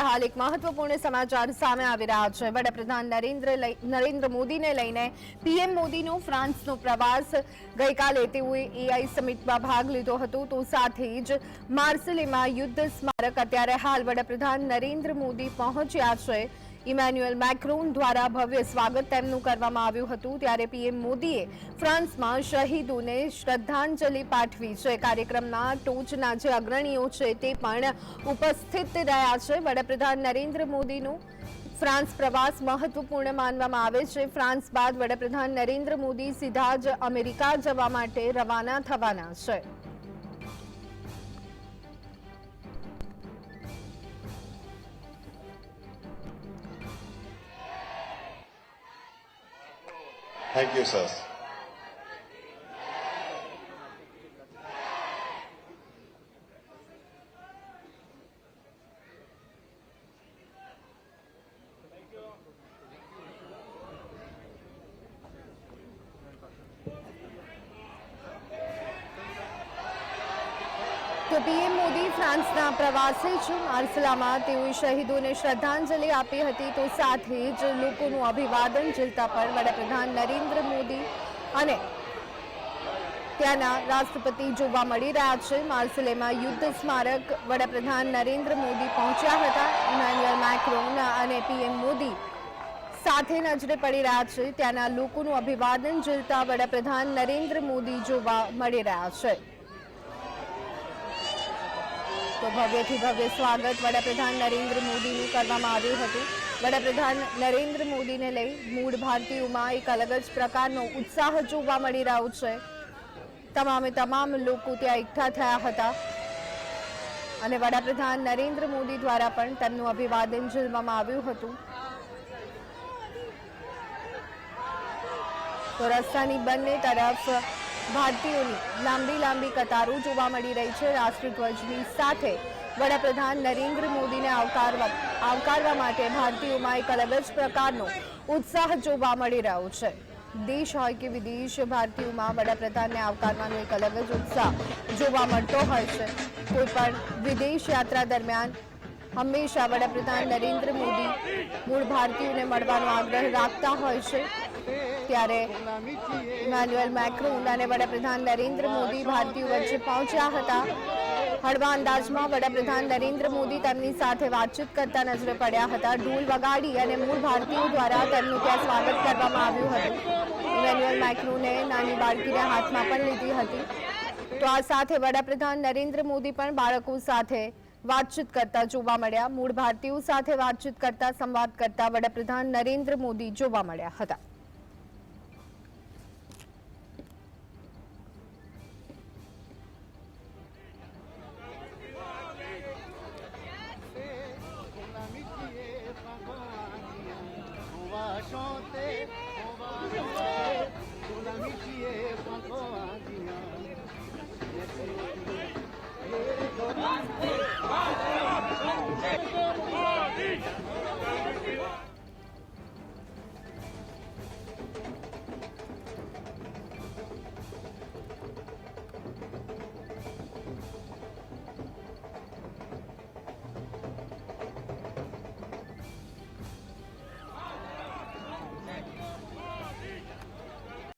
હાલ એક મહત્વપૂર્ણ સમાચાર સામે આવી રહ્યા છે। વડાપ્રધાન નરેન્દ્ર મોદીને લઈને પીએમ મોદીનો ફ્રાન્સનો પ્રવાસ ગઈકાલે તેઓએ એઆઈ સમિટમાં ભાગ લીધો હતો। તો સાથે જ માર્સેલેમાં યુદ્ધ સ્મારક અત્યારે હાલ વડાપ્રધાન નરેન્દ્ર મોદી પહોંચ્યા છે। ઇમેન્યુઅલ મેક્રોન દ્વારા ભવ્ય સ્વાગત તેમનું કરવામાં આવ્યું હતું। ત્યારે પીએમ મોદીએ ફ્રાન્સમાં શહીદોને શ્રદ્ધાંજલિ પાઠવી છે। કાર્યક્રમમાં ટોચના જે અગ્રણીઓ છે તે પણ ઉપસ્થિત રહ્યા છે। વડાપ્રધાન નરેન્દ્ર મોદીનું ફ્રાન્સ પ્રવાસ મહત્વપૂર્ણ માનવામાં આવે છે। ફ્રાન્સ બાદ વડાપ્રધાન નરેન્દ્ર મોદી સીધા જ અમેરિકા જવા માટે રવાના થવાના છે। Thank you, sir. તો પીએમ મોદી ફ્રાન્સના પ્રવાસે છે। માર્સેલામાં તેઓએ શહીદોને શ્રદ્ધાંજલિ આપી હતી। તો સાથે જ લોકોનું અભિવાદન ઝીલતા પણ વડાપ્રધાન નરેન્દ્ર મોદી અને ત્યાંના રાષ્ટ્રપતિ જોવા મળી રહ્યા છે। માર્સેલેમાં યુદ્ધ સ્મારક વડાપ્રધાન નરેન્દ્ર મોદી પહોંચ્યા હતા। ઇમેન્યુઅલ મેક્રોન અને પીએમ મોદી સાથે નજરે પડી રહ્યા છે। ત્યાંના લોકોનું અભિવાદન ઝીલતા વડાપ્રધાન નરેન્દ્ર મોદી જોવા મળી રહ્યા છે। તો ભવ્યથી ભવ્ય સ્વાગત વડાપ્રધાન નરેન્દ્ર મોદીનું કરવામાં આવ્યું હતું। વડાપ્રધાન નરેન્દ્ર મોદીને લઈ મૂળ ભારતીયોમાં એક અલગ જ પ્રકારનો ઉત્સાહ જોવા મળી રહ્યો છે। તમામ લોકો ત્યાં એકઠા થયા હતા અને વડાપ્રધાન નરેન્દ્ર મોદી દ્વારા પણ તેમનું અભિવાદન ઝીલવામાં આવ્યું હતું। તો રસ્તાની બંને તરફ ભારતીયોની લાંબી કતારો જોવા મળી રહી છે। રાષ્ટ્રધ્વજની સાથે વડાપ્રધાન નરેન્દ્ર મોદીને આવકારવા માટે ભારતીયોમાં એક અલગ જ પ્રકારનો ઉત્સાહ જોવા મળી રહ્યો છે। દેશ હોય કે વિદેશ, ભારતીયોમાં વડાપ્રધાનને આવકારવાનો એક અલગ જ ઉત્સાહ જોવા મળતો હોય છે। કોઈ પણ વિદેશ યાત્રા દરમિયાન હંમેશા વડાપ્રધાન નરેન્દ્ર મોદી મૂળ ભારતીયોને મળવાનો આગ્રહ રાખતા હોય છે। ત્યારે ઇમેન્યુઅલ મેક્રોન અને વડાપ્રધાન નરેન્દ્ર મોદી ભારતીયો વચ્ચે પહોંચ્યા હતા। હળવા અંદાજમાં વડાપ્રધાન નરેન્દ્ર મોદી તેમની સાથે વાતચીત કરતા નજરે પડ્યા હતા। ઢોલ વગાડી અને મૂળ ભારતીયો દ્વારા તેમનું ત્યાં સ્વાગત કરવામાં આવ્યું હતું। ઇમેન્યુઅલ મેક્રોને નાની બાળકીને હાથમાં પણ લીધી હતી। તો આ સાથે વડાપ્રધાન નરેન્દ્ર મોદી પણ બાળકો સાથે વાતચીત કરતા જોવા મળ્યા। મૂળ ભારતીયો સાથે વાતચીત કરતા સંવાદ કરતા વડાપ્રધાન નરેન્દ્ર મોદી જોવા મળ્યા હતા।